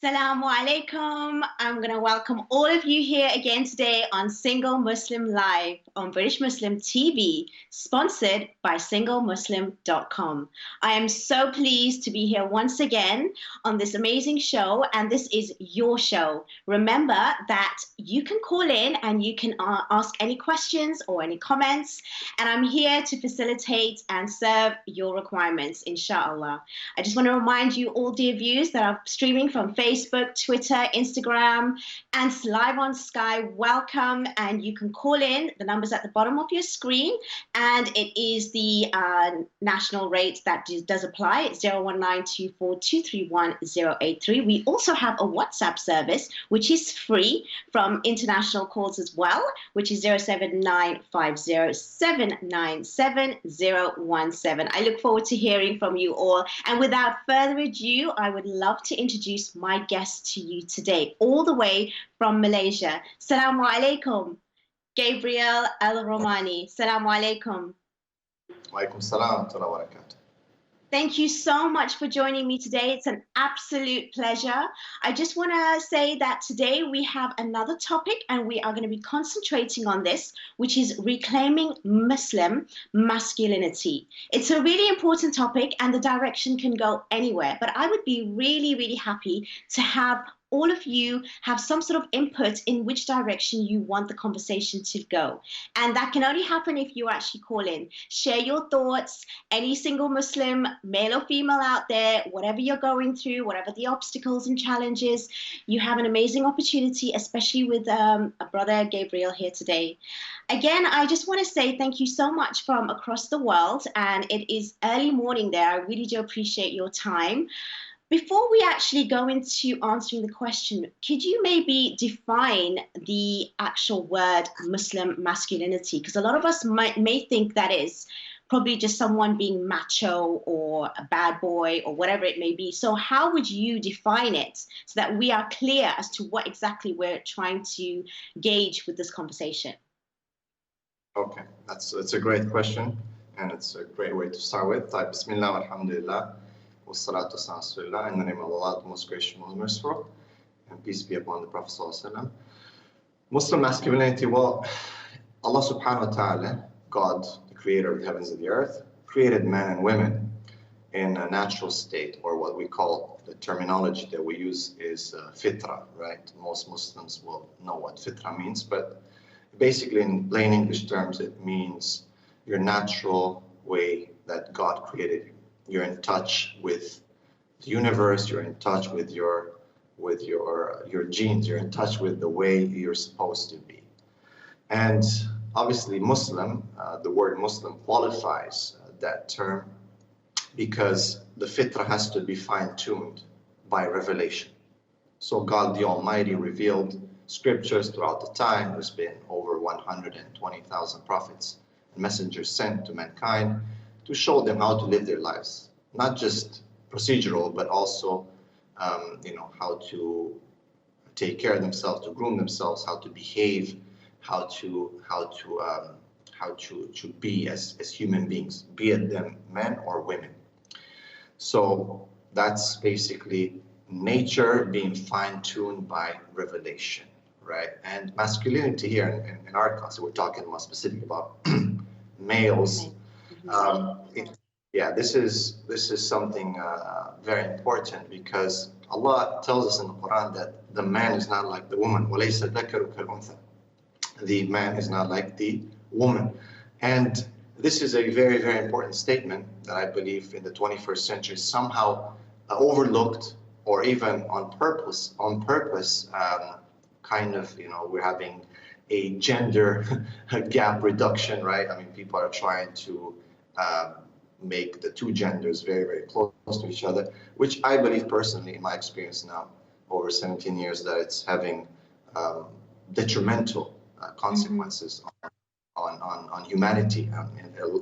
Assalamu alaikum. I'm going to welcome all of you here again today on Single Muslim Live on British Muslim TV, sponsored by SingleMuslim.com. I am so pleased to be here once again on this amazing show, and this is your show. Remember that you can call in and you can ask any questions or any comments, and I'm here to facilitate and serve your requirements, inshallah. I just want to remind you, all dear viewers, that are streaming from Facebook, Twitter, Instagram, and live on Sky, welcome, and you can call in. The number's at the bottom of your screen, and it is the national rate that does apply. It's 01924231083. We also have a WhatsApp service, which is free from international calls as well, which is 07950797017. I look forward to hearing from you all. And without further ado, I would love to introduce my guest to you today, all the way from Malaysia. Assalamu alaikum, Gabriel Al Romaani. Assalamu alaikum. Walaikum salam wa barakatuh. Thank you so much for joining me today. It's an absolute pleasure. I just want to say that today we have another topic, and we are going to be concentrating on this, which is reclaiming Muslim masculinity. It's a really important topic, and the direction can go anywhere. But I would be really, really happy to have all of you have some sort of input in which direction you want the conversation to go. And that can only happen if you actually call in. Share your thoughts. Any single Muslim, male or female out there, whatever you're going through, whatever the obstacles and challenges, you have an amazing opportunity, especially with a brother Gabriel here today. Again, I just want to say thank you so much from across the world. And it is early morning there. I really do appreciate your time. Before we actually go into answering the question, could you maybe define the actual word Muslim masculinity? Because a lot of us may think that is probably just someone being macho or a bad boy or whatever it may be. So how would you define it so that we are clear as to what exactly we're trying to gauge with this conversation? Okay, that's a great question, and it's a great way to start with. Bismillah, alhamdulillah. In the name of Allah, the most gracious, most merciful, and peace be upon the Prophet ﷺ. Muslim masculinity, well, Allah subhanahu wa ta'ala, God, the creator of the heavens and the earth, created men and women in a natural state, or what we call, the terminology that we use is fitra, right? Most Muslims will know what fitra means, but basically in plain English terms, it means your natural way that God created you. You're in touch with the universe. You're in touch with your genes. You're in touch with the way you're supposed to be. And obviously, Muslim, the word Muslim qualifies that term because the fitrah has to be fine-tuned by revelation. So God the Almighty revealed scriptures throughout the time. There's been over 120,000 prophets and messengers sent to mankind to show them how to live their lives, not just procedural, but also, how to take care of themselves, to groom themselves, how to behave, how to be as human beings, be it them men or women. So that's basically nature being fine-tuned by revelation, right? And masculinity here in our class, we're talking more specifically about males. This is something very important, because Allah tells us in the Quran that the man is not like the woman. The man is not like the woman. And this is a very, very important statement that I believe in the 21st century is somehow overlooked, or even on purpose, we're having a gender gap reduction, right? I mean, people are trying to make the two genders very, very close to each other, which I believe personally, in my experience now, over 17 years, that it's having detrimental consequences on humanity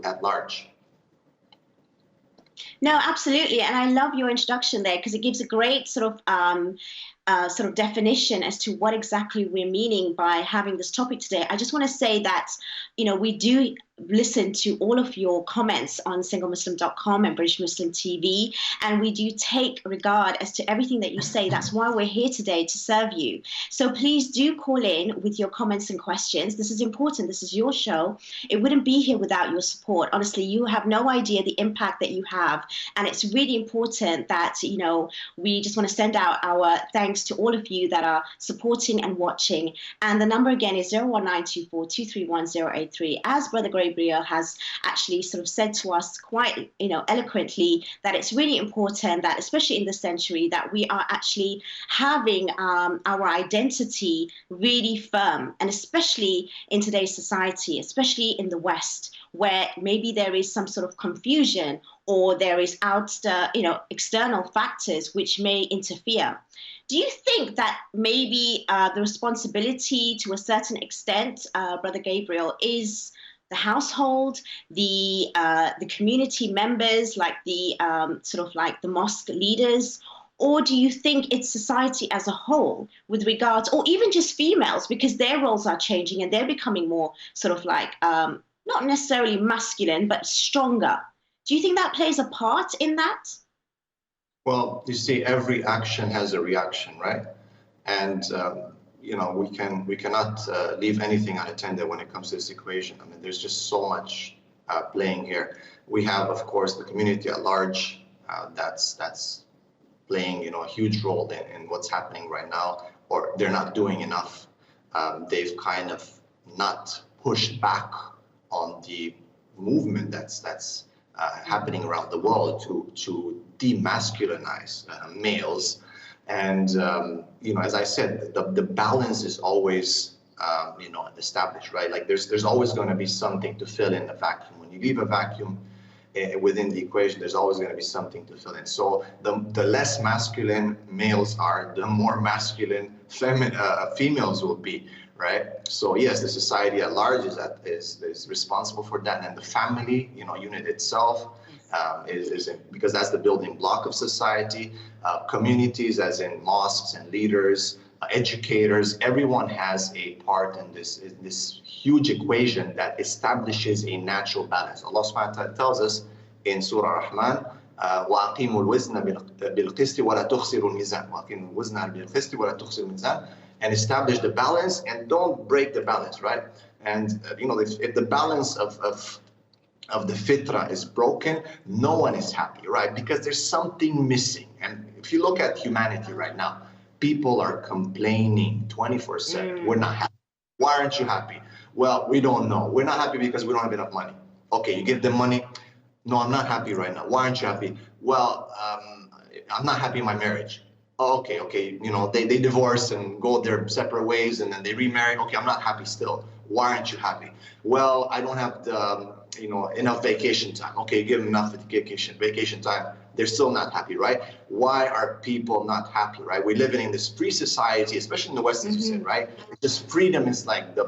at large. No, absolutely. And I love your introduction there, because it gives a great sort of sort of definition as to what exactly we're meaning by having this topic today, I just want to say that, we do listen to all of your comments on SingleMuslim.com and British Muslim TV, and we do take regard as to everything that you say. That's why we're here today, to serve you. So please do call in with your comments and questions. This is important. This is your show. It wouldn't be here without your support. Honestly, you have no idea the impact that you have, and it's really important that, we just want to send out our thanks to all of you that are supporting and watching. And the number again is 01942311083. As Brother Gabriel has actually sort of said to us quite, eloquently, that it's really important that, especially in this century, that we are actually having our identity really firm, and especially in today's society, especially in the West, where maybe there is some sort of confusion, or there is external factors which may interfere. Do you think that maybe the responsibility, to a certain extent, Brother Gabriel, is the household, the community members, like the the mosque leaders? Or do you think it's society as a whole, with regards, or even just females, because their roles are changing and they're becoming more not necessarily masculine, but stronger? Do you think that plays a part in that? Well, you see, every action has a reaction, right? And we cannot leave anything unattended when it comes to this equation. I mean, there's just so much playing here. We have, of course, the community at large that's playing, a huge role in what's happening right now, or they're not doing enough. They've kind of not pushed back on the movement that's happening around the world to demasculinize males. And, as I said, the balance is always, established, right? Like there's always going to be something to fill in the vacuum. When you leave a vacuum within the equation, there's always going to be something to fill in. So the less masculine males are, the more masculine females will be, right? So yes, the society at large is responsible for that, and the family, unit itself because that's the building block of society. Communities, as in mosques and leaders, educators, everyone has a part in this huge equation that establishes a natural balance. Allah subhanahu wa ta'ala tells us in Surah Rahman, وَأَقِيمُوا الْوَزْنَ بِالْقِسْطِ وَلَا تُخْسِرُوا الْمِيزَانَ وَأَقِيمُوا الْوَزْنَ بِالْقِسْطِ وَلَا تُخْسِرُوا الْمِيزَانَ, and establish the balance and don't break the balance, right? And if the balance of the fitra is broken, no one is happy, right? Because there's something missing. And if you look at humanity right now, people are complaining 24/7. We're not happy. Why aren't you happy? Well, we don't know. We're not happy because we don't have enough money. Okay, you give them money. No, I'm not happy right now. Why aren't you happy? Well, I'm not happy in my marriage. Oh, okay. They divorce and go their separate ways, and then they remarry. Okay, I'm not happy still. Why aren't you happy? Well, I don't have enough vacation time. Okay, give them enough vacation time. They're still not happy, right? Why are people not happy, right? We're living in this free society, especially in the West, as you said, right? Just freedom is like the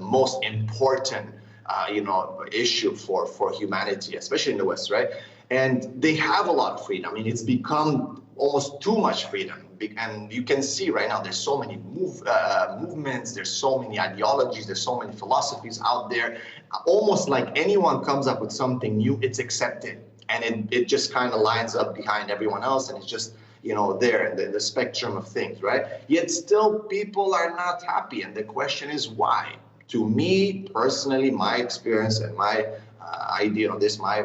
most important issue for humanity, especially in the West, right? And they have a lot of freedom. I mean, it's become almost too much freedom. And you can see right now, there's so many movements, there's so many ideologies, there's so many philosophies out there. Almost like anyone comes up with something new, it's accepted. And it just kind of lines up behind everyone else, and it's just, there in the spectrum of things, right? Yet still people are not happy. And the question is why? To me, personally, my experience and my idea on this, my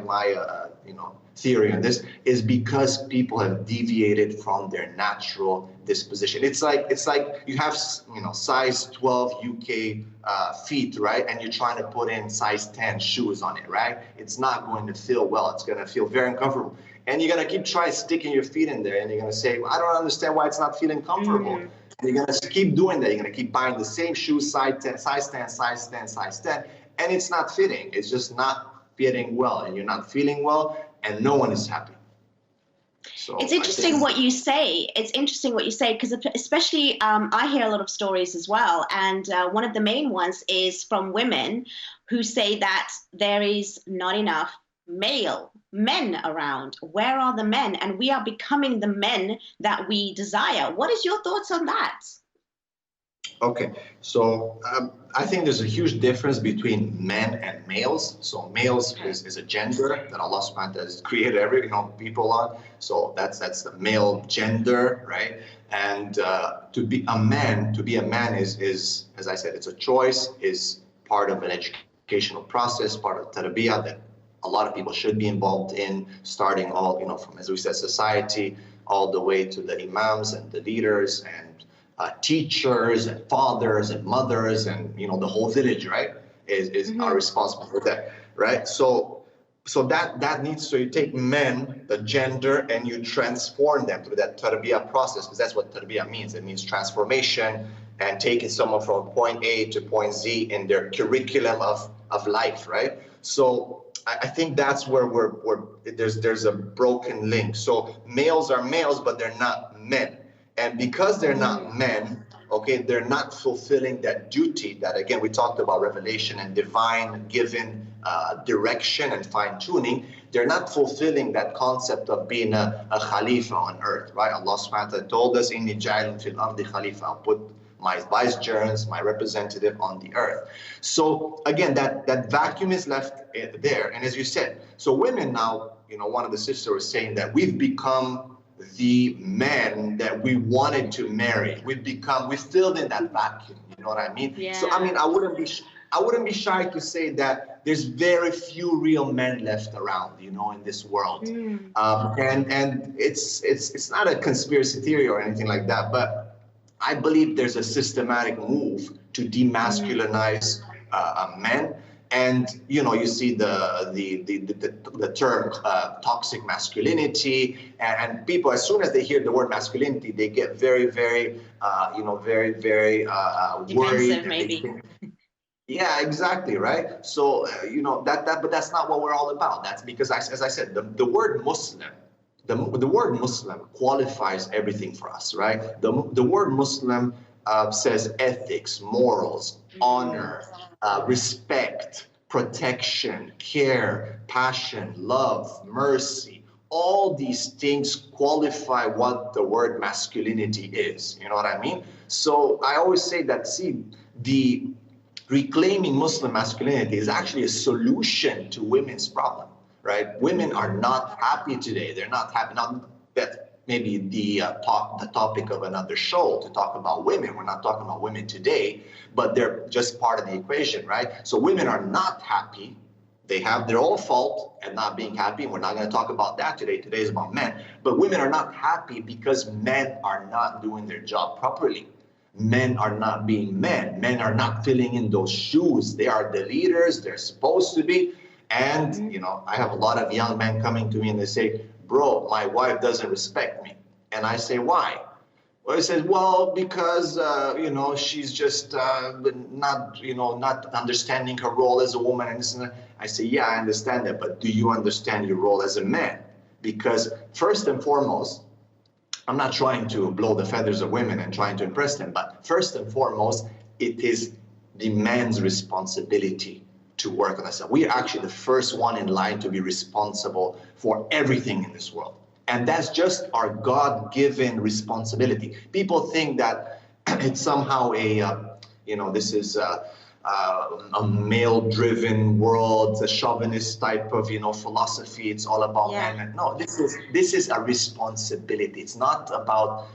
theory on this is because people have deviated from their natural disposition. It's like you have size 12 UK feet, right? And you're trying to put in size 10 shoes on it, right? It's not going to feel well. It's going to feel very uncomfortable. And you're going to keep trying sticking your feet in there, and you're going to say, well, I don't understand why it's not feeling comfortable. And you're going to keep doing that. You're going to keep buying the same shoes, size 10, size 10, size 10, size 10, and it's not fitting. It's just not fitting well, and you're not feeling well, and no one is happy. So it's interesting what you say. It's interesting what you say, because especially I hear a lot of stories as well. And one of the main ones is from women who say that there is not enough men around? Where are the men? And we are becoming the men that we desire. What is your thoughts on that? Okay, so I think there's a huge difference between men and males. So males is a gender that Allah subhanahu wa ta'ala has created people on. So that's the male gender, right? And to be a man is, as I said, it's a choice, is part of an educational process, part of tarbiyah that a lot of people should be involved in, starting all, from, as we said, society, all the way to the imams and the leaders and teachers and fathers and mothers and the whole village, right, is are responsible for that, right? So that needs, so you take men, the gender, and you transform them through that tarbiyah process, because that's what tarbiyah means. It means transformation and taking someone from point A to point Z in their curriculum of life, right? So I think that's where there's a broken link. So males are males, but they're not men. And because they're not men, okay, they're not fulfilling that duty that, again, we talked about revelation and divine given direction and fine tuning. They're not fulfilling that concept of being a khalifa on earth, right? Allah subhanahu wa ta'ala told us, Inni ja'ilun fil ardi khalifa. I'll put my vicegerents, my representative on the earth. So again, that vacuum is left there. And as you said, so women now, one of the sisters was saying that we've become the men that we wanted to marry. We filled in that vacuum. You know what I mean? Yeah. So I mean, I wouldn't be shy to say that there's very few real men left around, in this world. And it's not a conspiracy theory or anything like that, but I believe there's a systematic move to demasculinize men. And you see the term toxic masculinity, and people, as soon as they hear the word masculinity, they get very, very, very worried. Maybe. Yeah, exactly, right. So but that's not what we're all about. That's because, as I said, the word Muslim. The word Muslim qualifies everything for us, right? The word Muslim says ethics, morals, honor, respect, protection, care, passion, love, mercy. All these things qualify what the word masculinity is. You know what I mean? So I always say that, the reclaiming Muslim masculinity is actually a solution to women's problem, right? Women are not happy today. They're not happy. Not that maybe the topic of another show to talk about women. We're not talking about women today, but they're just part of the equation, right? So women are not happy. They have their own fault at not being happy. We're not going to talk about that today. Today is about men. But women are not happy because men are not doing their job properly. Men are not being men. Men are not filling in those shoes. They are the leaders. They're supposed to be. And, I have a lot of young men coming to me and they say, bro, my wife doesn't respect me. And I say, why? Well, he says, well, because, she's just not understanding her role as a woman. And this and that. I say, yeah, I understand that. But do you understand your role as a man? Because first and foremost, I'm not trying to blow the feathers of women and trying to impress them. But first and foremost, it is the man's responsibility to work on ourselves. We are actually the first one in line to be responsible for everything in this world. And that's just our God-given responsibility. People think that it's somehow this is a male-driven world, a chauvinist type of, philosophy. It's all about men. No, this is a responsibility. It's not about,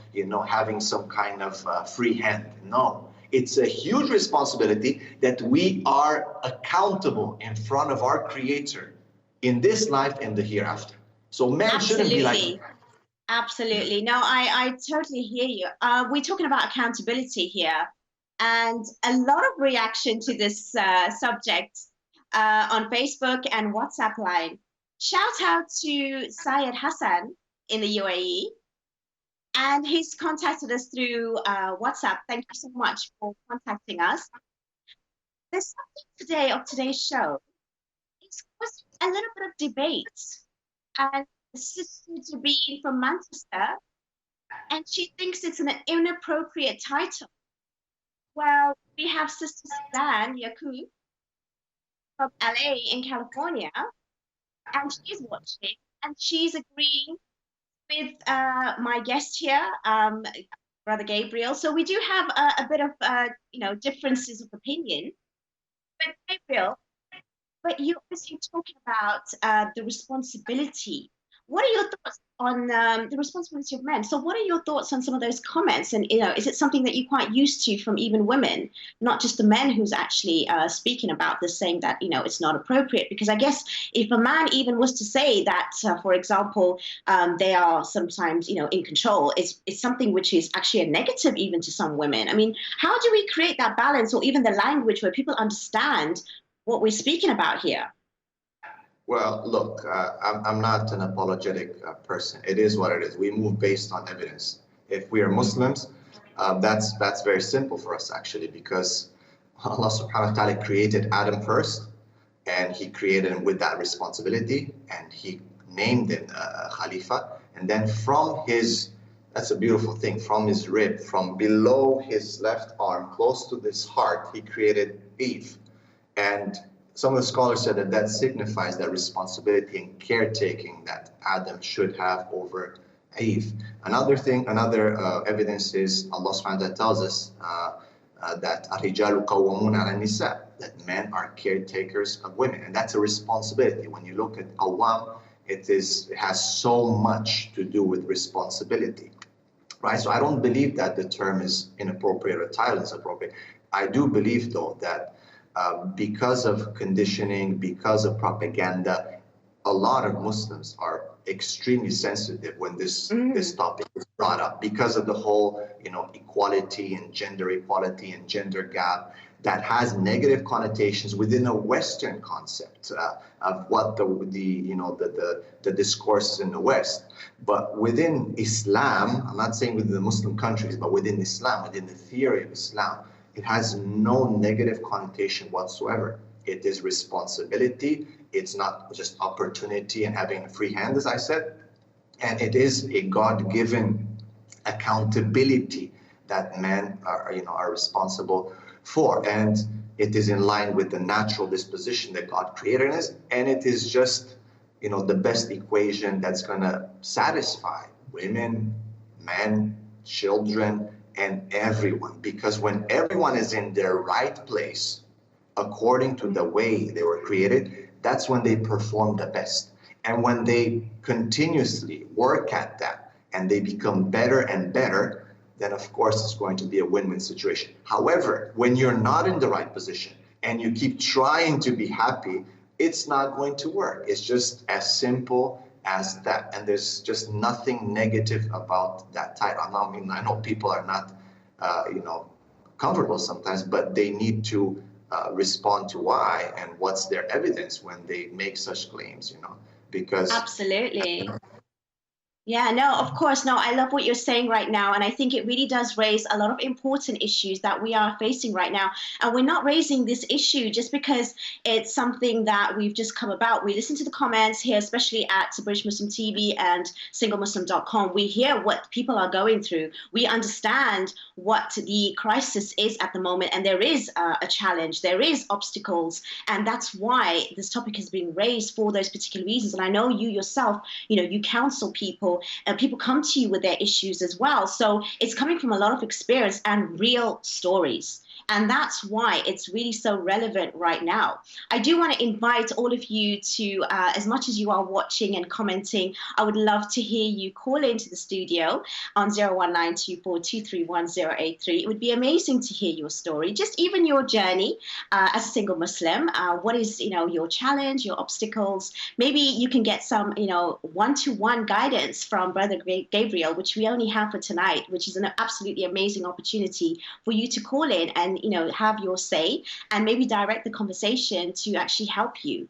having some kind of free hand. No. It's a huge responsibility that we are accountable in front of our Creator in this life and the hereafter. So men shouldn't be like... Absolutely. No, I totally hear you. We're talking about accountability here. And a lot of reaction to this subject on Facebook and WhatsApp line. Shout out to Syed Hassan in the UAE. And he's contacted us through WhatsApp. Thank you so much for contacting us. The subject today of today's show is a little bit of debate. And the sister to be from Manchester, and she thinks it's an inappropriate title. Well, we have Sister Suzanne Yakub from LA in California, and she's watching, and she's agreeing with my guest here, Brother Gabriel. So we do have a bit of, differences of opinion. But Gabriel, but you obviously talking about the responsibility. What are your thoughts on the responsibility of men? So, what are your thoughts on some of those comments? And is it something that you're quite used to from even women, not just the men who's actually speaking about this, saying that it's not appropriate? Because I guess if a man even was to say that, for example, they are sometimes in control, it's something which is actually a negative even to some women. I mean, how do we create that balance, or even the language where people understand what we're speaking about here? Well, look, I'm not an apologetic person. It is what it is. We move based on evidence. If we are Muslims, that's very simple for us actually, because Allah subhanahu wa ta'ala created Adam first, and he created him with that responsibility, and he named him Khalifa. And then from his, that's a beautiful thing, from his rib, from below his left arm, close to this heart, he created Eve. And some of the scholars said that that signifies that responsibility and caretaking that Adam should have over Eve. Another thing, another evidence is Allah subhanahu wa ta'ala tells us that الرجال قوامون على النساء, that men are caretakers of women, and that's a responsibility. When you look at qawwam, it has so much to do with responsibility, right? So I don't believe that the term is inappropriate or title is appropriate. I do believe though that because of conditioning, because of propaganda, a lot of Muslims are extremely sensitive when this topic is brought up, because of the whole equality and gender gap that has negative connotations within a Western concept of what the discourses in the West. But within Islam, I'm not saying within the Muslim countries, but within Islam, within the theory of Islam, it has no negative connotation whatsoever. It is responsibility. It's not just opportunity and having a free hand, as I said. And it is a God-given accountability that men are responsible for. And it is in line with the natural disposition that God created us. And it is just, the best equation that's going to satisfy women, men, children, and everyone. Because when everyone is in their right place, according to the way they were created, that's when they perform the best. And when they continuously work at that and they become better and better, then of course it's going to be a win-win situation. However, when you're not in the right position and you keep trying to be happy, it's not going to work. It's just as simple as that. And there's just nothing negative about that title. I know people are not, comfortable sometimes, but they need to respond to why and what's their evidence when they make such claims, because absolutely. Yeah, no, of course. No, I love what you're saying right now. And I think it really does raise a lot of important issues that we are facing right now. And we're not raising this issue just because it's something that we've just come about. We listen to the comments here, especially at British Muslim TV and SingleMuslim.com. We hear what people are going through. We understand what the crisis is at the moment. And there is a challenge. There is obstacles. And that's why this topic has been raised for those particular reasons. And I know you yourself, you counsel people. And people come to you with their issues as well. So it's coming from a lot of experience and real stories. And that's why it's really so relevant right now. I do want to invite all of you to, as much as you are watching and commenting, I would love to hear you call into the studio on 01924231083. It would be amazing to hear your story, just even your journey as a single Muslim. What is, your challenge, your obstacles? Maybe you can get some, one-to-one guidance from Brother Gabriel, which we only have for tonight, which is an absolutely amazing opportunity for you to call in and have your say and maybe direct the conversation to actually help you.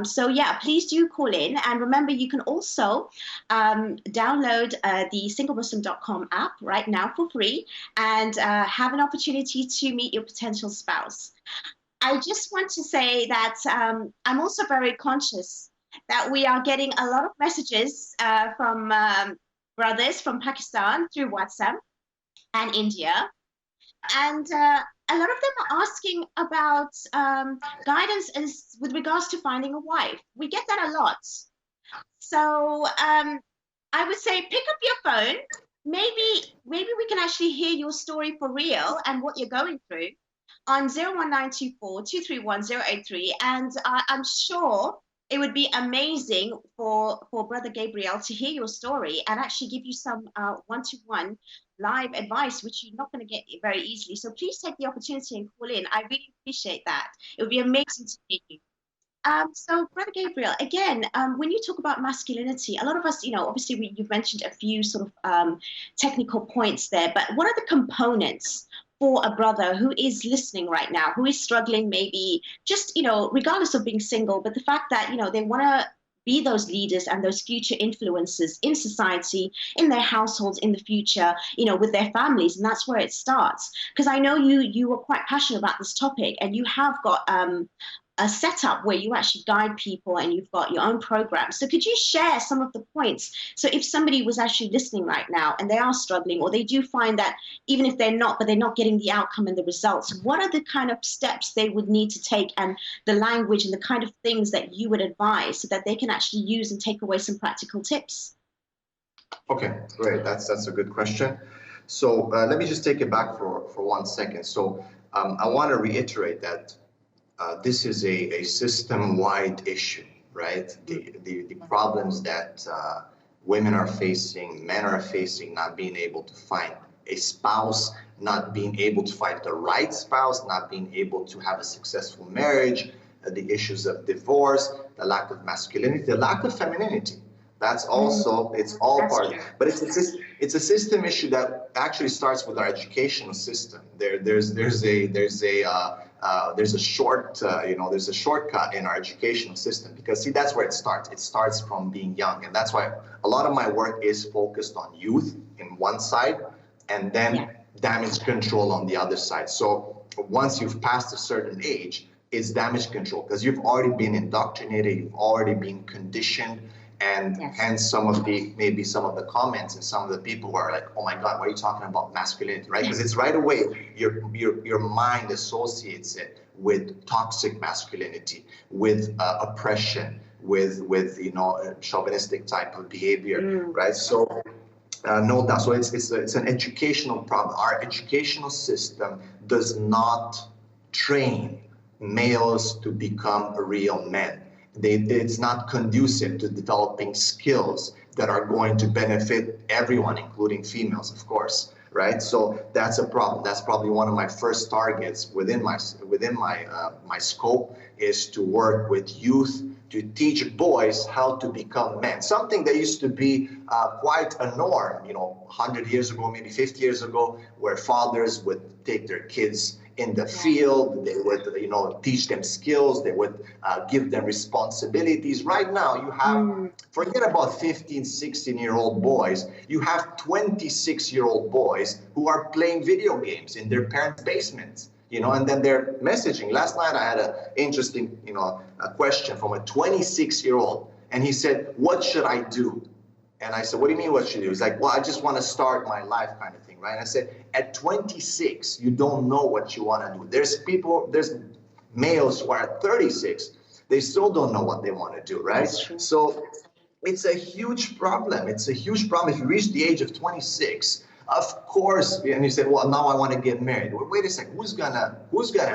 So yeah, please do call in. And remember, you can also download the SingleMuslim.com app right now for free and have an opportunity to meet your potential spouse. I just want to say that I'm also very conscious that we are getting a lot of messages from brothers from Pakistan through WhatsApp and India. And a lot of them are asking about guidance with regards to finding a wife. We get that a lot. So I would say pick up your phone. Maybe we can actually hear your story for real and what you're going through on 01924 And I'm sure it would be amazing for Brother Gabriel to hear your story and actually give you some one-to-one live advice, which you're not going to get very easily. So please take the opportunity and call in. I really appreciate that. It would be amazing to hear you. So, Brother Gabriel, again, when you talk about masculinity, a lot of us, obviously you've mentioned a few sort of technical points there, but what are the components for a brother who is listening right now, who is struggling maybe just, regardless of being single, but the fact that, they want to be those leaders and those future influencers in society, in their households, in the future, with their families, and that's where it starts. Because I know you were quite passionate about this topic, and you have got a setup where you actually guide people and you've got your own program. So could you share some of the points? So if somebody was actually listening right now and they are struggling, or they do find that even if they're not getting the outcome and the results, what are the kind of steps they would need to take, and the language and the kind of things that you would advise so that they can actually use and take away some practical tips? Okay, great. That's a good question. So let me just take it back for 1 second. So I want to reiterate that this is a system-wide issue, right? The problems that women are facing, men are facing, not being able to find a spouse, not being able to find the right spouse, not being able to have a successful marriage, the issues of divorce, the lack of masculinity, the lack of femininity. That's also, it's all part of it. But it's a system issue that actually starts with our educational system. There's a shortcut in our educational system, because see, that's where it starts. It starts from being young, and that's why a lot of my work is focused on youth in one side, and then damage control on the other side. So once you've passed a certain age, it's damage control, because you've already been indoctrinated, you've already been conditioned. And hence maybe some of the comments and some of the people who are like, oh my God, why are you talking about masculinity, right? Because it's right away, your mind associates it with toxic masculinity, with oppression, with chauvinistic type of behavior, right? So no doubt. So it's an educational problem. Our educational system does not train males to become real men. It's not conducive to developing skills that are going to benefit everyone, including females, of course, right? So that's a problem. That's probably one of my first targets within my scope, is to work with youth, to teach boys how to become men. Something that used to be quite a norm, 100 years ago, maybe 50 years ago, where fathers would take their kids in the field, they would, teach them skills, they would give them responsibilities. Right now, you have, forget about 15, 16-year-old boys, you have 26-year-old boys who are playing video games in their parents' basements, and then they're messaging. Last night, I had an interesting, a question from a 26-year-old, and he said, what should I do? And I said, what do you mean what should you do? He's like, well, I just want to start my life, kind of thing, right? And I said, at 26, you don't know what you want to do. There's males who are at 36, they still don't know what they want to do, right? So it's a huge problem. It's a huge problem. If you reach the age of 26, of course, and you said, well, now I want to get married. Well, wait a second, who's gonna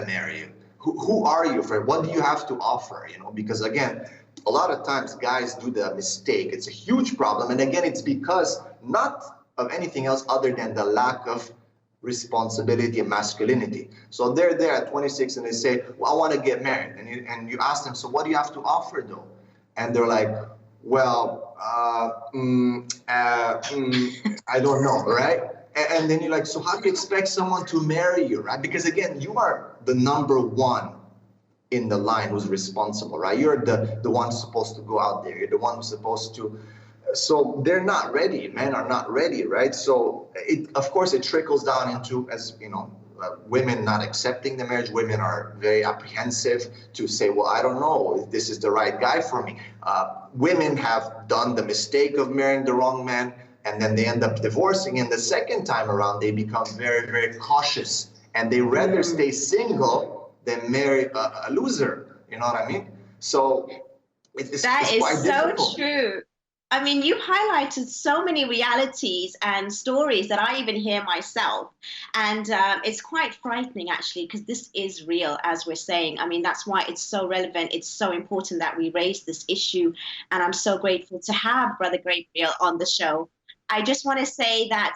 marry you? Who are you? What do you have to offer? Because again, a lot of times guys do the mistake. It's a huge problem. And again, it's because not of anything else other than the lack of responsibility and masculinity. So they're there at 26 and they say, well, I want to get married. And you ask them, so what do you have to offer though? And they're like, well, I don't know, right? And then you're like, so how do you expect someone to marry you, right? Because again, you are the number one in the line who's responsible, right? You're the one who's supposed to go out there. You're the one who's supposed to. So they're not ready. Men are not ready, right? So of course it trickles down into, as women not accepting the marriage. Women are very apprehensive to say, well, I don't know if this is the right guy for me. Women have done the mistake of marrying the wrong man, and then they end up divorcing. And the second time around, they become very, very cautious and they rather stay single than marry a loser. You know what I mean? So it's quite so difficult. True. I mean, you highlighted so many realities and stories that I even hear myself. And it's quite frightening, actually, because this is real, as we're saying. I mean, that's why it's so relevant. It's so important that we raise this issue. And I'm so grateful to have Brother Gabriel on the show. I just want to say that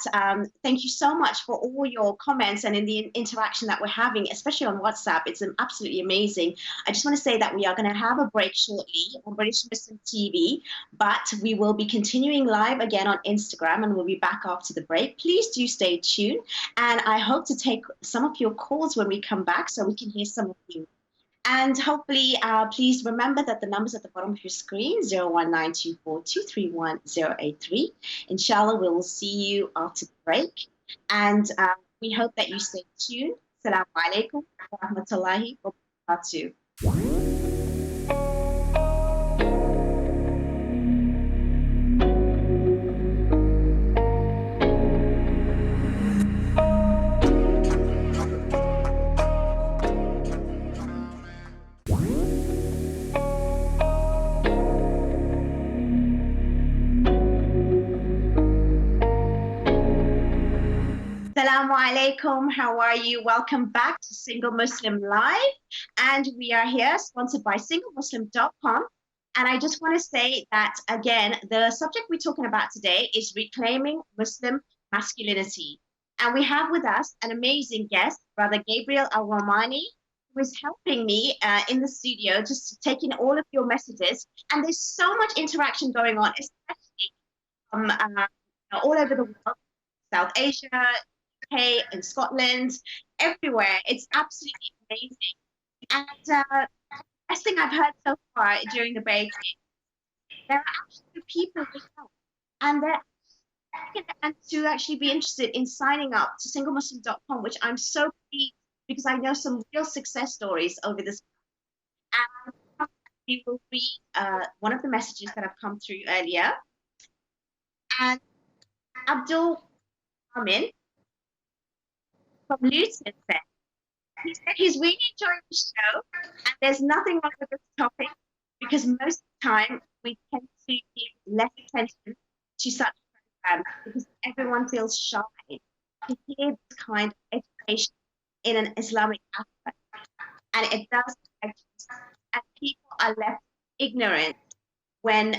thank you so much for all your comments and in the interaction that we're having, especially on WhatsApp. It's absolutely amazing. I just want to say that we are going to have a break shortly on British Muslim TV, but we will be continuing live again on Instagram, and we'll be back after the break. Please do stay tuned, and I hope to take some of your calls when we come back so we can hear some of you. And hopefully, please remember that the numbers at the bottom of your screen, 01924231083. Inshallah, we will see you after the break. And we hope that you stay tuned. Assalamu alaikum wa rahmatullahi wa barakatuh. Assalamu alaikum, how are you? Welcome back to Single Muslim Live. And we are here sponsored by SingleMuslim.com. And I just want to say that, again, the subject we're talking about today is reclaiming Muslim masculinity. And we have with us an amazing guest, Brother Gabriel Al Romaani, who is helping me in the studio, just taking all of your messages. And there's so much interaction going on, especially from all over the world, South Asia, UK, and Scotland, everywhere. It's absolutely amazing. And the best thing I've heard so far during the break is there are actually people who help, and they're and to actually be interested in signing up to SingleMuslim.com, which I'm so pleased because I know some real success stories over this. And we will read one of the messages that have come through earlier. And Abdul Amin from Luton said, he said he's really enjoying the show, and there's nothing wrong with this topic because most of the time we tend to give less attention to such programs because everyone feels shy to hear this kind of education in an Islamic aspect, and it does affect us, and people are left ignorant when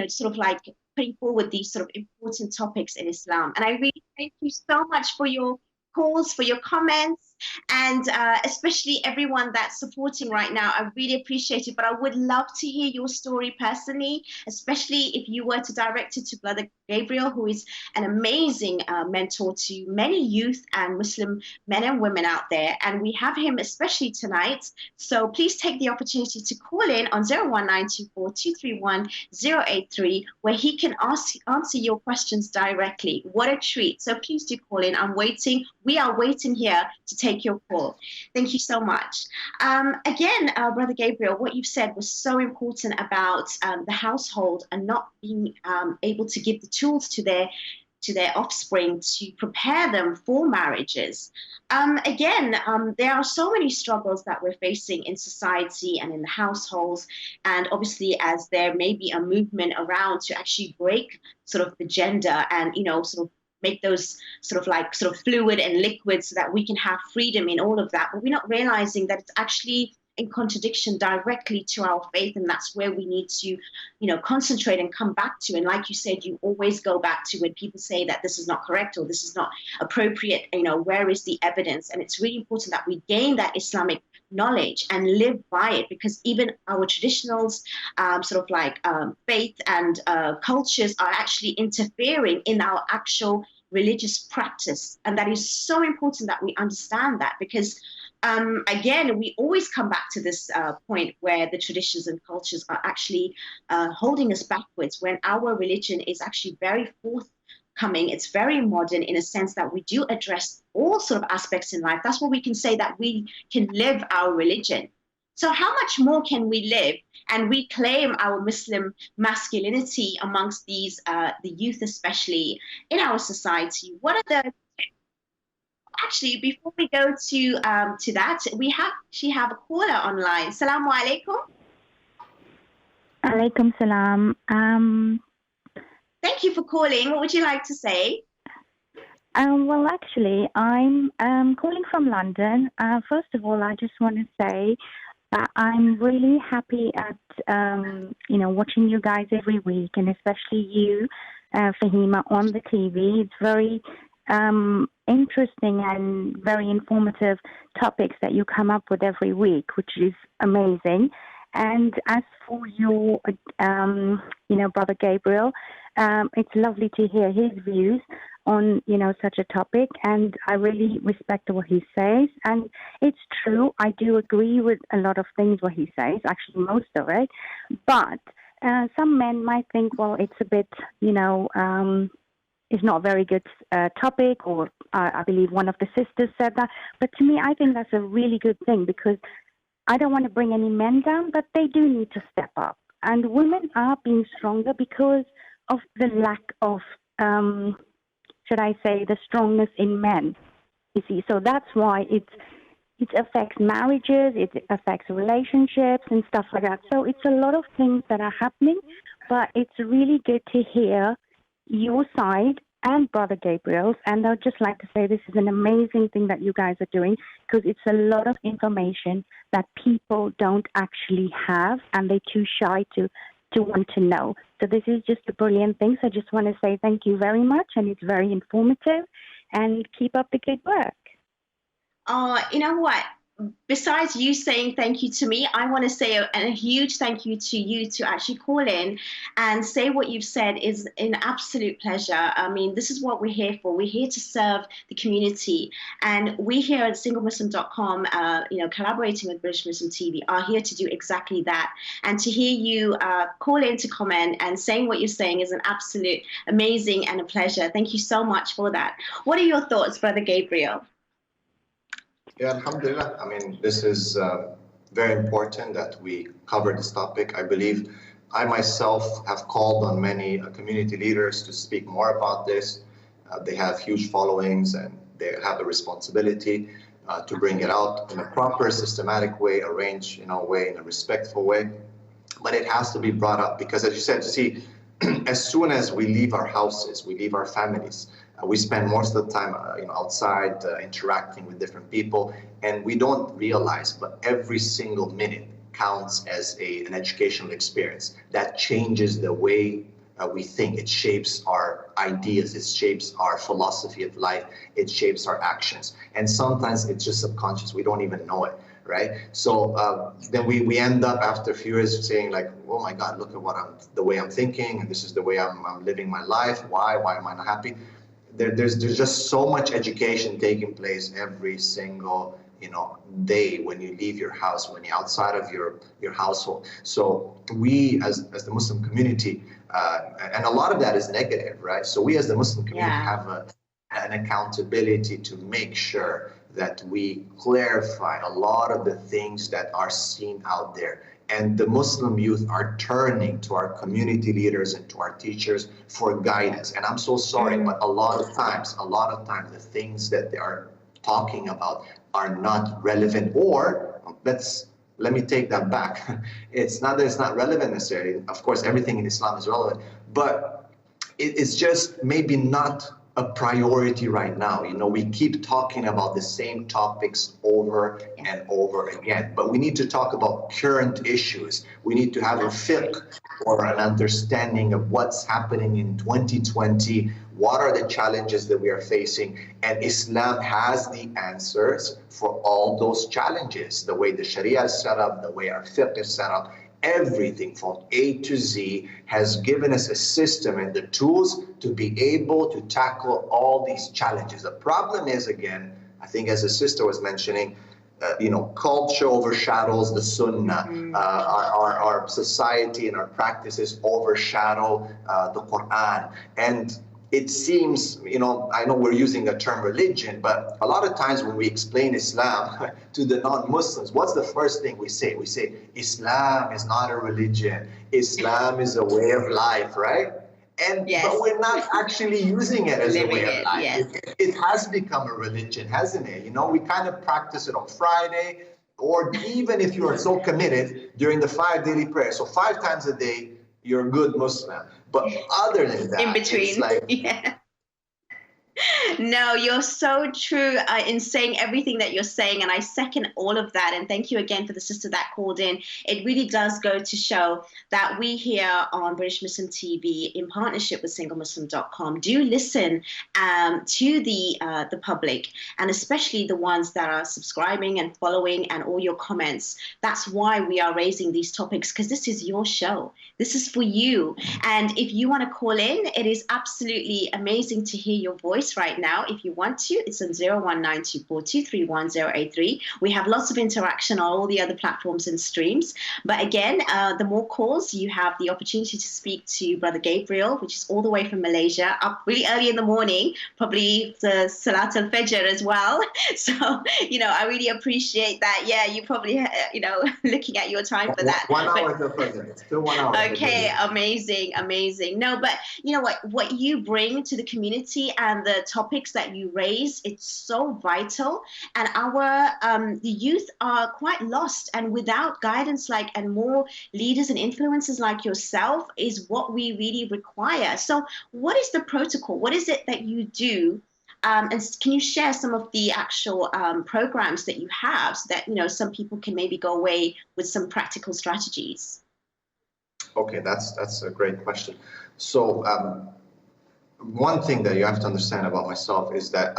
sort of like putting forward these sort of important topics in Islam. And I really thank you so much for your calls, for your comments, and especially everyone that's supporting right now. I really appreciate it, but I would love to hear your story personally, especially if you were to direct it to Brother Gabriel, who is an amazing mentor to many youth and Muslim men and women out there. And we have him especially tonight. So please take the opportunity to call in on 01924231083, where he can answer your questions directly. What a treat. So please do call in. I'm waiting. We are waiting here to take your call. Thank you so much. Again, Brother Gabriel, what you've said was so important about the household and not being able to give the tools to their offspring to prepare them for marriages. There are so many struggles that we're facing in society and in the households, and obviously as there may be a movement around to actually break sort of the gender and sort of make those sort of fluid and liquid so that we can have freedom in all of that. But we're not realizing that it's actually in contradiction directly to our faith, and that's where we need to concentrate and come back to. And like you said, you always go back to when people say that this is not correct or this is not appropriate, where is the evidence? And it's really important that we gain that Islamic knowledge and live by it, because even our traditionals faith and cultures are actually interfering in our actual religious practice. And that is so important that we understand that, because again, we always come back to this point where the traditions and cultures are actually holding us backwards, when our religion is actually very forthcoming. It's very modern in a sense that we do address all sort of aspects in life. That's where we can say that we can live our religion. So how much more can we live and reclaim our Muslim masculinity amongst these, the youth especially in our society? What are the Actually, before we go to that, we have a caller online. Assalamu alaikum. Alaikum salam. Thank you for calling. What would you like to say? Well, actually, I'm calling from London. First of all, I just want to say that I'm really happy at watching you guys every week, and especially you, Fahima, on the TV. It's very interesting and very informative topics that you come up with every week, which is amazing. And as for your, brother Gabriel, it's lovely to hear his views on, such a topic. And I really respect what he says. And it's true, I do agree with a lot of things what he says, actually most of it. But some men might think, well, it's a bit, it's not a very good topic, or I believe one of the sisters said that. But to me, I think that's a really good thing, because I don't want to bring any men down, but they do need to step up. And women are being stronger because of the lack of, should I say, the strongness in men. You see, so that's why it affects marriages, it affects relationships and stuff like that. So it's a lot of things that are happening, but it's really good to hear your side and Brother Gabriel's. And I'd just like to say this is an amazing thing that you guys are doing, because it's a lot of information that people don't actually have, and they're too shy to want to know. So this is just a brilliant thing. So I just want to say thank you very much, and it's very informative, and keep up the good work. You know what? Besides you saying thank you to me, I want to say a huge thank you to you to actually call in and say what you've said is an absolute pleasure. I mean, this is what we're here for. We're here to serve the community. And we here at SingleMuslim.com, collaborating with British Muslim TV, are here to do exactly that. And to hear you call in to comment and saying what you're saying is an absolute amazing and a pleasure. Thank you so much for that. What are your thoughts, Brother Gabriel? Yeah, alhamdulillah. I mean, this is very important that we cover this topic. I believe I myself have called on many community leaders to speak more about this. They have huge followings, and they have a responsibility to bring it out in a proper, systematic way, arranged in a way, in a respectful way. But it has to be brought up because, as you said, see, as soon as we leave our houses, we leave our families, we spend most of the time outside interacting with different people, and we don't realize, but every single minute counts as an educational experience that changes the way we think. It shapes our ideas, it shapes our philosophy of life, it shapes our actions. And sometimes it's just subconscious, we don't even know it, right? So then we end up after a few years saying like, oh my God, look at the way I'm thinking, and this is the way I'm living my life. Why am I not happy? There's just so much education taking place every single day when you leave your house, when you're outside of your household. So we as the Muslim community, and a lot of that is negative, right? So we as the Muslim community have an accountability to make sure that we clarify a lot of the things that are seen out there. And the Muslim youth are turning to our community leaders and to our teachers for guidance. And I'm so sorry, but a lot of times, the things that they are talking about are not relevant, or let me take that back. It's not that it's not relevant necessarily. Of course, everything in Islam is relevant, but it's just maybe not a priority right now. We keep talking about the same topics over and over again, but we need to talk about current issues. We need to have a fiqh or an understanding of what's happening in 2020. What are the challenges that we are facing? And Islam has the answers for all those challenges. The way the Sharia is set up, the way our fiqh is set up, everything from A to Z has given us a system and the tools to be able to tackle all these challenges. The problem is, again, I think as the sister was mentioning, culture overshadows the sunnah. Our society and our practices overshadow the Quran. And it seems, I know we're using a term religion, but a lot of times when we explain Islam to the non-Muslims, what's the first thing we say? We say, Islam is not a religion. Islam is a way of life, right? But we're not actually using it as a way of life. Yes. It has become a religion, hasn't it? You know, we kind of practice it on Friday, or even if you are so committed during the 5 daily prayers. So 5 times a day, you're a good Muslim. But other than that, in between, it's like, yeah. No, you're so true in saying everything that you're saying, and I second all of that. And thank you again for the sister that called in. It really does go to show that we here on British Muslim TV, in partnership with SingleMuslim.com, do listen to the public, and especially the ones that are subscribing and following and all your comments. That's why we are raising these topics, because this is your show. This is for you. And if you want to call in, it is absolutely amazing to hear your voice right now. If you want to, it's on 01924231083. We have lots of interaction on all the other platforms and streams. But again, the more calls, you have the opportunity to speak to Brother Gabriel, which is all the way from Malaysia, up really early in the morning, probably the Salat al-Fajr as well. So, you know, I really appreciate that. Yeah, you probably, you know, looking at your time for that. 1 hour till present. Still 1 hour. Okay, amazing, amazing. No, but you know what you bring to the community and the topics that you raise, it's so vital. And our the youth are quite lost, and without guidance and more leaders and influencers like yourself is what we really require. So what is the protocol? What is it that you do? And can you share some of the actual programs that you have, so that, you know, some people can maybe go away with some practical strategies? Okay, that's a great question. So one thing that you have to understand about myself is that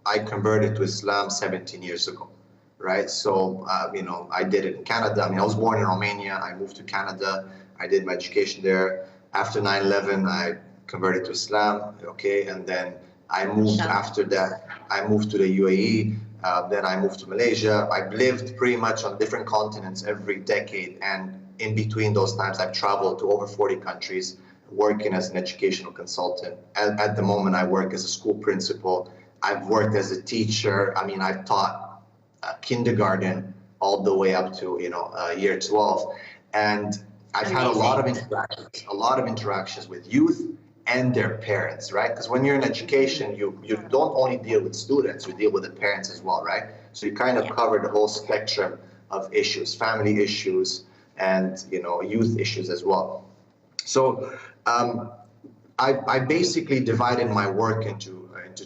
I converted to Islam 17 years ago, right? So, you know, I did it in Canada. I mean, I was born in Romania. I moved to Canada. I did my education there. After 9/11, I converted to Islam, okay? And then I moved after that. I moved to the UAE. Then I moved to Malaysia. I've lived pretty much on different continents every decade. And in between those times, I've traveled to over 40 countries, working as an educational consultant. At the moment, I work as a school principal. I've worked as a teacher. I mean, I've taught kindergarten all the way up to, you know, year 12. And I've had a lot of interactions with youth and their parents, right? Because when you're in education, you don't only deal with students, you deal with the parents as well, right? So you kind of cover the whole spectrum of issues, family issues, and, you know, youth issues as well. So I basically divided my work into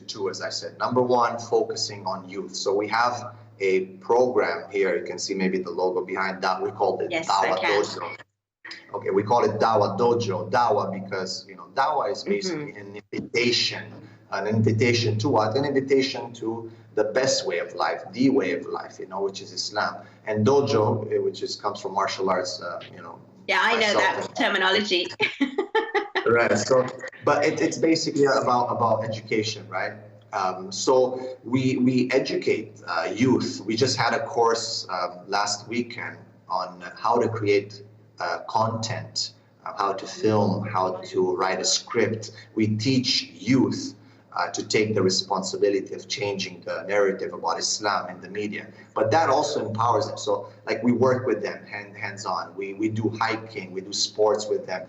two, as I said. Number one, focusing on youth. So we have a program here. You can see maybe the logo behind that. We call it Dawah Dojo. Okay, we call it Dawah Dojo. Dawah because, you know, Dawah is basically an invitation to what? An invitation to the best way of life, the way of life, you know, which is Islam. And dojo, which comes from martial arts, you know. Yeah, I know that terminology. Right. So, but it's basically about education, right? So we educate youth. We just had a course last weekend on how to create content, how to film, how to write a script. We teach youth to take the responsibility of changing the narrative about Islam in the media. But that also empowers them. So like we work with them hands-on. We do hiking, we do sports with them.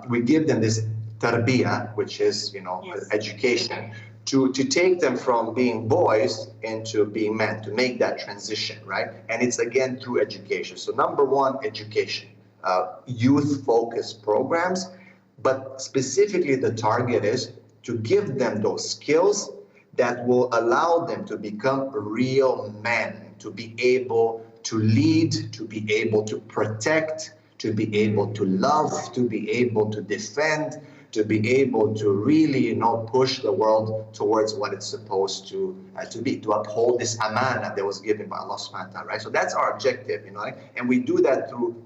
We give them this tarbiyah, which is, you know, education, to take them from being boys into being men, to make that transition, right? And it's again through education. So number one, education, youth-focused programs, but specifically the target is to give them those skills that will allow them to become real men, to be able to lead, to be able to protect, to be able to love, to be able to defend, to be able to really, you know, push the world towards what it's supposed to be, to uphold this amana that was given by Allah subhanahu wa ta'ala, right? So that's our objective, you know, right? And we do that through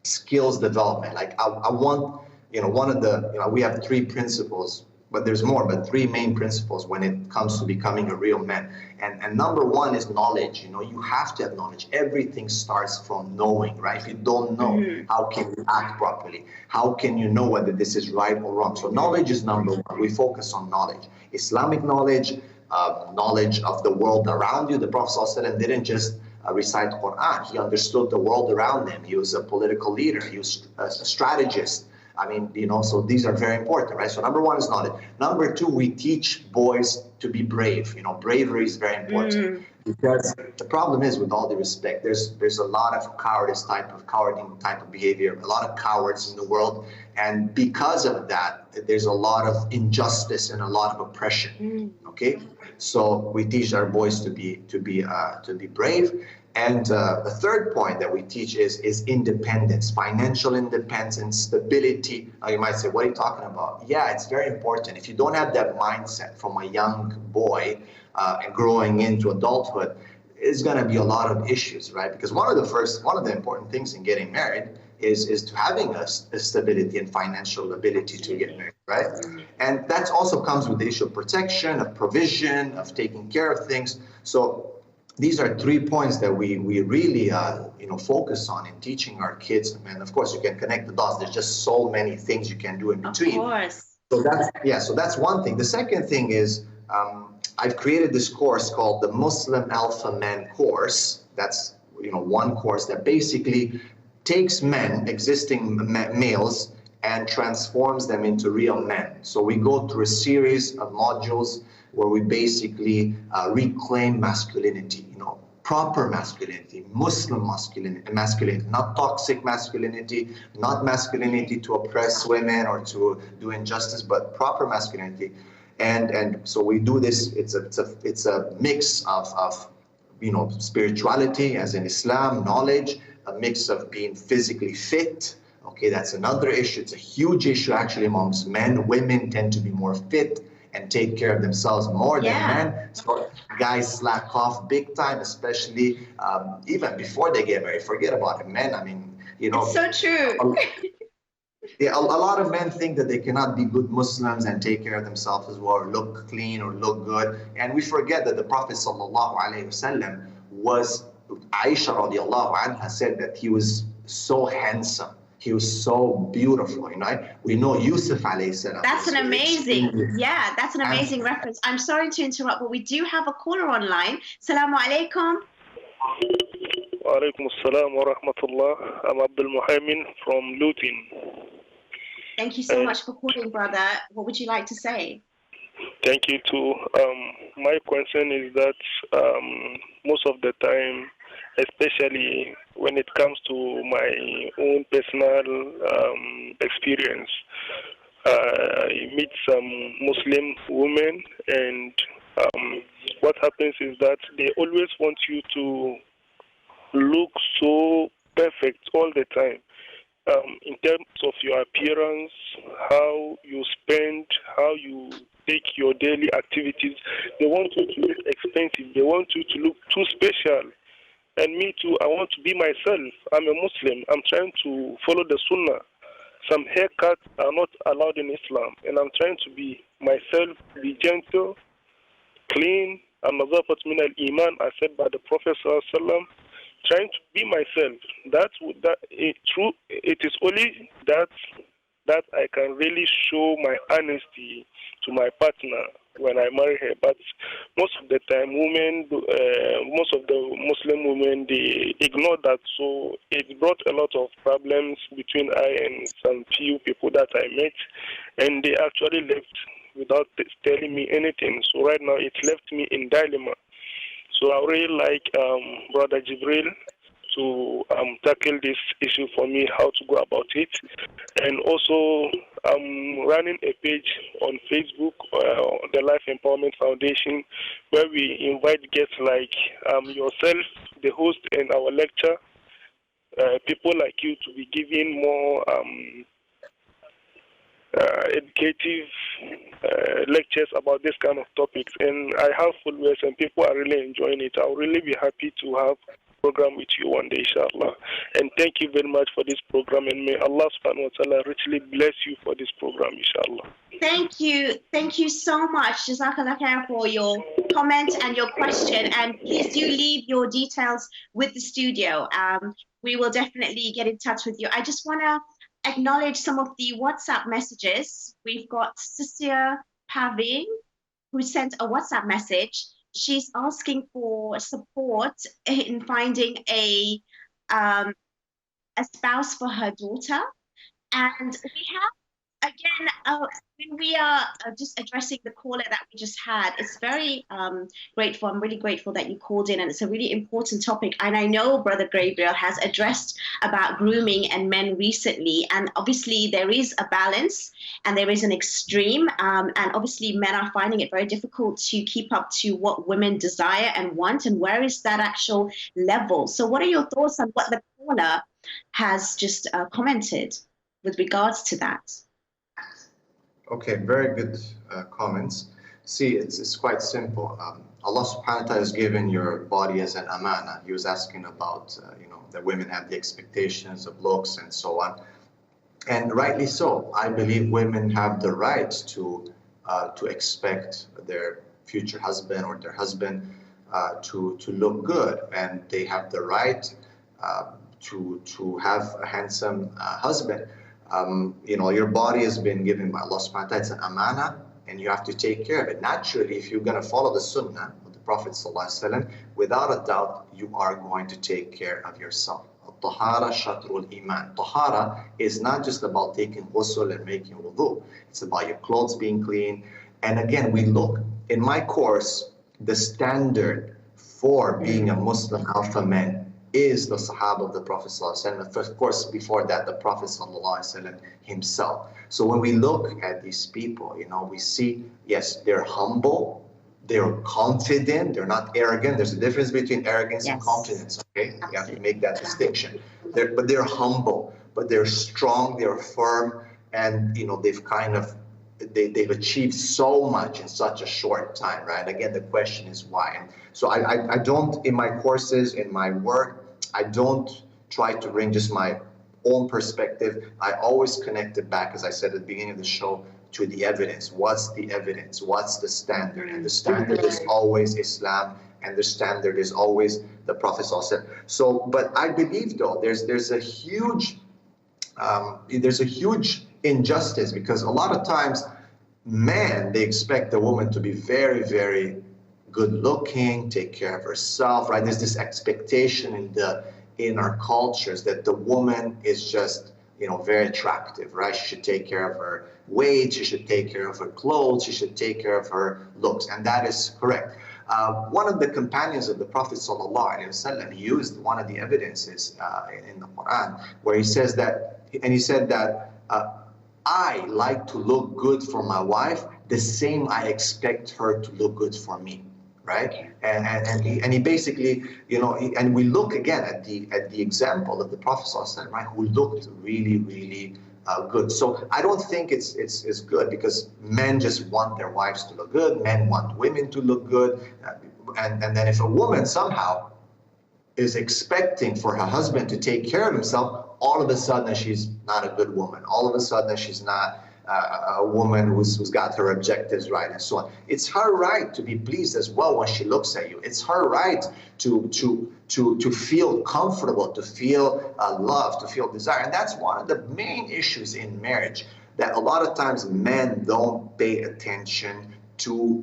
skills development. Like I want, you know, one of the, you know, we have 3 principles, but there's more, but 3 main principles when it comes to becoming a real man. And number one is knowledge. You know, you have to have knowledge. Everything starts from knowing, right? If you don't know, how can you act properly? How can you know whether this is right or wrong? So knowledge is number one. We focus on knowledge. Islamic knowledge, knowledge of the world around you. The Prophet ﷺ didn't just recite Quran. He understood the world around him. He was a political leader. He was a strategist. I mean, you know, so these are very important, right? So number one is knowledge. Number two, we teach boys to be brave. You know, bravery is very important because the problem is, with all due respect, there's a lot of cowarding type of behavior, a lot of cowards in the world, and because of that, there's a lot of injustice and a lot of oppression. Okay, so we teach our boys to be brave. And the third point that we teach is independence, financial independence and stability. Now you might say, what are you talking about? Yeah, it's very important. If you don't have that mindset from a young boy and growing into adulthood, it's going to be a lot of issues, right? Because one of the important things in getting married is to having a stability and financial ability to get married, right? And that also comes with the issue of protection, of provision, of taking care of things. So these are 3 points that we really focus on in teaching our kids. And of course, you can connect the dots. There's just so many things you can do in between. Of course. So that's one thing. The second thing is I've created this course called the Muslim Alpha Man course. That's one course that basically takes existing males, and transforms them into real men. So we go through a series of modules where we basically reclaim masculinity, proper masculinity, Muslim masculinity, not toxic masculinity, not masculinity to oppress women or to do injustice, but proper masculinity. And so we do this. It's a mix of spirituality, as in Islam, knowledge, a mix of being physically fit. Okay, that's another issue. It's a huge issue actually amongst men. Women tend to be more fit and take care of themselves more than men. So guys slack off big time, especially even before they get married. Forget about it, men. I mean, It's so true. A lot of men think that they cannot be good Muslims and take care of themselves as well, or look clean or look good. And we forget that the Prophet ﷺ was, Aisha radiallahu anha said that he was so handsome. He was so beautiful, We know Yusuf alayhi salam. That's an amazing reference. I'm sorry to interrupt, but we do have a caller online. Assalamu alaikum. Wa alaikum assalam wa rahmatullah. I'm Abdul Muhammad from Luton. Thank you so much for calling, brother. What would you like to say? Thank you too. My concern is that most of the time, especially when it comes to my own personal experience, I meet some Muslim women, and what happens is that they always want you to look so perfect all the time. In terms of your appearance, how you spend, how you take your daily activities, they want you to look expensive. They want you to look too special. And me too, I want to be myself. I'm a Muslim. I'm trying to follow the Sunnah. Some haircuts are not allowed in Islam. And I'm trying to be myself, be gentle, clean. An-nazafat min al-iman, I said by the Prophet ﷺ, trying to be myself. It is only that I can really show my honesty to my partner when I marry her. But most of the time, most of the Muslim women, they ignore that. So it brought a lot of problems between I and some few people that I met, and they actually left without telling me anything. So right now, it left me in dilemma. So I really like Brother Jibril to tackle this issue for me, how to go about it. And also, I'm running a page on Facebook, the Life Empowerment Foundation, where we invite guests like yourself, the host, and our lecture, people like you to be giving more educative lectures about this kind of topics. And I have followers and people are really enjoying it. I'll really be happy to have program with you one day, inshallah. And thank you very much for this program, and may Allah subhanahu wa ta'ala richly bless you for this program, inshallah. Thank you so much, Jazakallah khair, for your comment and your question, and please do leave your details with the studio. We will definitely get in touch with you. I just want to acknowledge some of the WhatsApp messages. We've got Cecilia Paving, who sent a WhatsApp message. She's asking for support in finding a spouse for her daughter. And we have, again, when we are just addressing the caller that we just had, it's very grateful. I'm really grateful that you called in, and it's a really important topic. And I know Brother Gabriel has addressed about grooming and men recently, and obviously there is a balance and there is an extreme, and obviously men are finding it very difficult to keep up to what women desire and want, and where is that actual level? So what are your thoughts on what the caller has just commented with regards to that? Okay, very good comments. See, it's quite simple. Allah subhanahu wa ta'ala has given your body as an amana. He was asking about, that women have the expectations of looks and so on. And rightly so. I believe women have the right to expect their future husband or their husband to look good. And they have the right to have a handsome husband. Your body has been given by Allah subhanahu wa ta'ala. It's an amana, and you have to take care of it. Naturally, if you're going to follow the sunnah of the Prophet ﷺ, without a doubt, you are going to take care of yourself. Tahara shatrul iman. Tahara is not just about taking ghusl and making wudu. It's about your clothes being clean. And again, we look, in my course, the standard for being a Muslim alpha man is the Sahaba of the Prophet ﷺ. Of course, before that, the Prophet ﷺ himself. So when we look at these people, we see, yes, they're humble, they're confident, they're not arrogant. There's a difference between arrogance and confidence, okay? Absolutely. You have to make that distinction. But they're humble, but they're strong, they're firm, and they've achieved so much in such a short time, right? Again, the question is why. And so I don't, in my courses, in my work, I don't try to bring just my own perspective. I always connect it back, as I said at the beginning of the show, to the evidence. What's the evidence? What's the standard? And the standard is always Islam, and the standard is always the Prophet ﷺ. So, but I believe though, there's a huge injustice, because a lot of times men, they expect the woman to be very, very good looking, take care of herself, right? There's this expectation in our cultures that the woman is just, very attractive, right? She should take care of her weight, she should take care of her clothes, she should take care of her looks, and that is correct. One of the companions of the Prophet ﷺ, he used one of the evidences in the Quran, where he said that I like to look good for my wife, the same I expect her to look good for me, right? And he basically, and we look again at the example of the Prophet ﷺ, right, who looked really, really good. So I don't think it's good, because men just want their wives to look good, men want women to look good, and then if a woman somehow is expecting for her husband to take care of himself, all of a sudden she's not a good woman. All of a sudden she's not a woman who's got her objectives right, and so on. It's her right to be pleased as well when she looks at you. It's her right to feel comfortable, to feel love, to feel desire. And that's one of the main issues in marriage, that a lot of times men don't pay attention to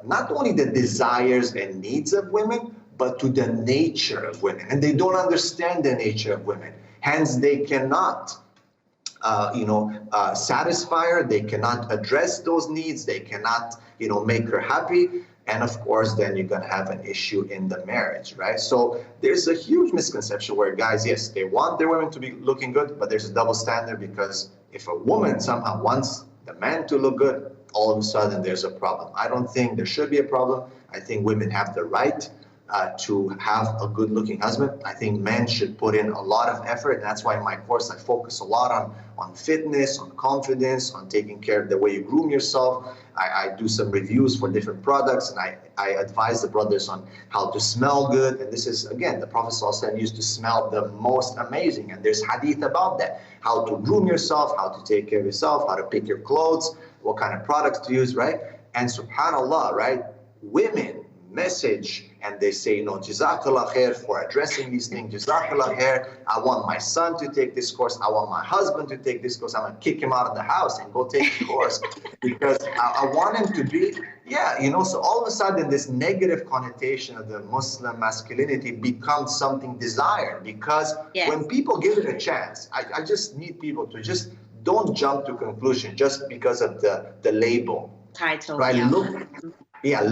not only the desires and needs of women, but to the nature of women. And they don't understand the nature of women. Hence, they cannot satisfy her, they cannot address those needs, they cannot, make her happy. And of course, then you're going to have an issue in the marriage, right? So there's a huge misconception where guys, yes, they want their women to be looking good, but there's a double standard, because if a woman somehow wants the man to look good, all of a sudden there's a problem. I don't think there should be a problem. I think women have the right to have a good-looking husband. I think men should put in a lot of effort, and that's why in my course I focus a lot on fitness, on confidence, on taking care of the way you groom yourself. I do some reviews for different products, and I advise the brothers on how to smell good. And this is, again, the Prophet ﷺ used to smell the most amazing, and there's hadith about that. How to groom yourself, how to take care of yourself, how to pick your clothes, what kind of products to use, right? And subhanAllah, right, women message and they say, you know, Jazakallah khair for addressing these things. Jazakallah khair. I want my son to take this course. I want my husband to take this course. I'm going to kick him out of the house and go take the course because I want him to be, yeah, you know, so all of a sudden this negative connotation of the Muslim masculinity becomes something desired because when people give it a chance, I just need people to just don't jump to conclusion just because of the label. Title. Right?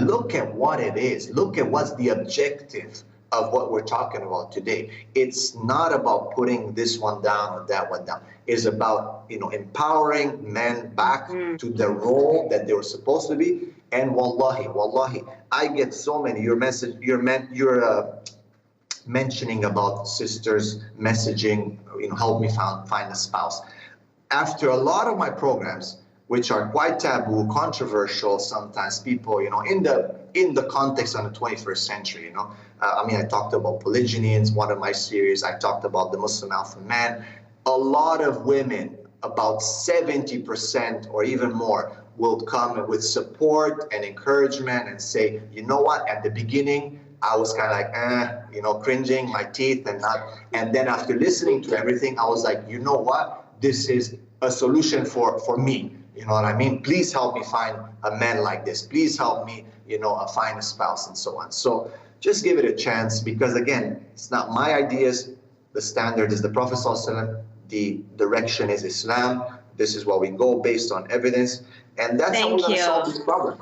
Look at what it is. Look at what's the objective of what we're talking about today. It's not about putting this one down or that one down. It's about, you know, empowering men back to the role that they were supposed to be. And wallahi, I get so many. Your mentioning about sisters messaging, you know, help me find a spouse. After a lot of my programs, which are quite taboo, controversial, sometimes people, you know, in the context of the 21st century, you know, I mean, I talked about polygyny in one of my series. I talked about the Muslim alpha man. A lot of women, about 70% or even more, will come with support and encouragement and say, you know what, at the beginning, I was kind of like, you know, cringing, my teeth and not. And then after listening to everything, I was like, you know what, this is a solution for me. You know what I mean? Please help me find a man like this. Please help me, you know, find a spouse and so on. So just give it a chance because, again, it's not my ideas. The standard is the Prophet ﷺ. The direction is Islam. This is what we go based on evidence. And that's how we're going to solve this problem.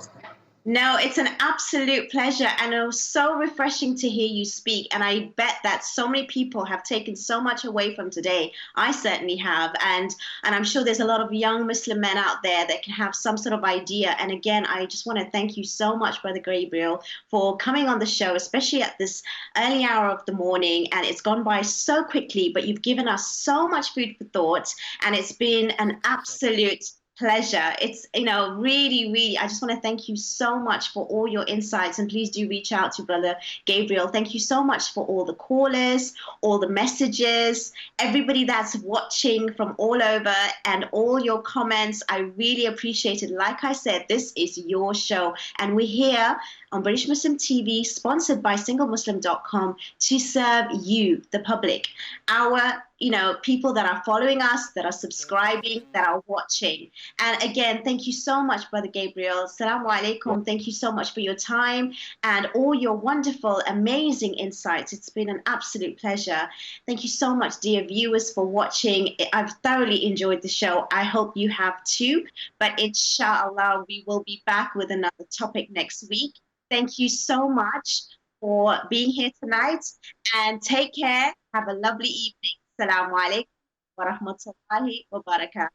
No, it's an absolute pleasure, and it was so refreshing to hear you speak, and I bet that so many people have taken so much away from today. I certainly have, and I'm sure there's a lot of young Muslim men out there that can have some sort of idea. And again, I just want to thank you so much, Brother Gabriel, for coming on the show, especially at this early hour of the morning, and it's gone by so quickly, but you've given us so much food for thought, and it's been an absolute pleasure. It's, you know, really, I just want to thank you so much for all your insights, and please do reach out to Brother Gabriel. Thank you so much for all the callers, all the messages, everybody that's watching from all over, and all your comments. I really appreciate it. Like I said, this is your show, and we're here on British Muslim TV, sponsored by SingleMuslim.com, to serve you, the public, our, you know, people that are following us, that are subscribing, that are watching. And again, thank you so much, Brother Gabriel. Assalamu alaikum. Thank you so much for your time and all your wonderful, amazing insights. It's been an absolute pleasure. Thank you so much, dear viewers, for watching. I've thoroughly enjoyed the show. I hope you have too. But inshallah, we will be back with another topic next week. Thank you so much for being here tonight, and take care. Have a lovely evening. Assalamu alaikum wa rahmatullahi wa barakatuh.